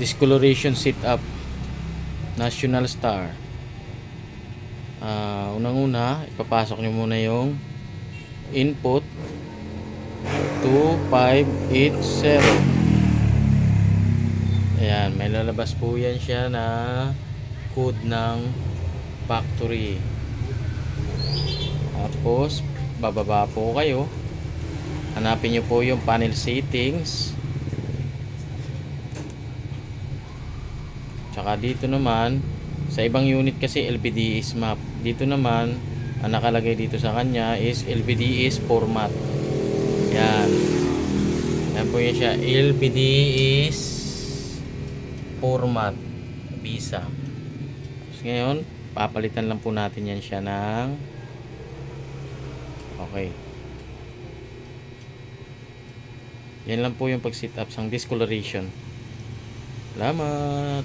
discoloration setup National Star. Unang-una, ipapasok nyo muna yung input 2580. Ayan, may lalabas po yan siya na code ng factory. Tapos bababa po kayo, hanapin nyo po yung panel settings, tsaka dito naman sa ibang unit kasi LVDS map, dito naman ang nakalagay dito sa kanya is LVDS format. Yan, yan po yan siya, LVDS format visa. Tapos ngayon papalitan lang po natin yan siya ng okay. Yan lang po yung pag set up sang discoloration. Salamat.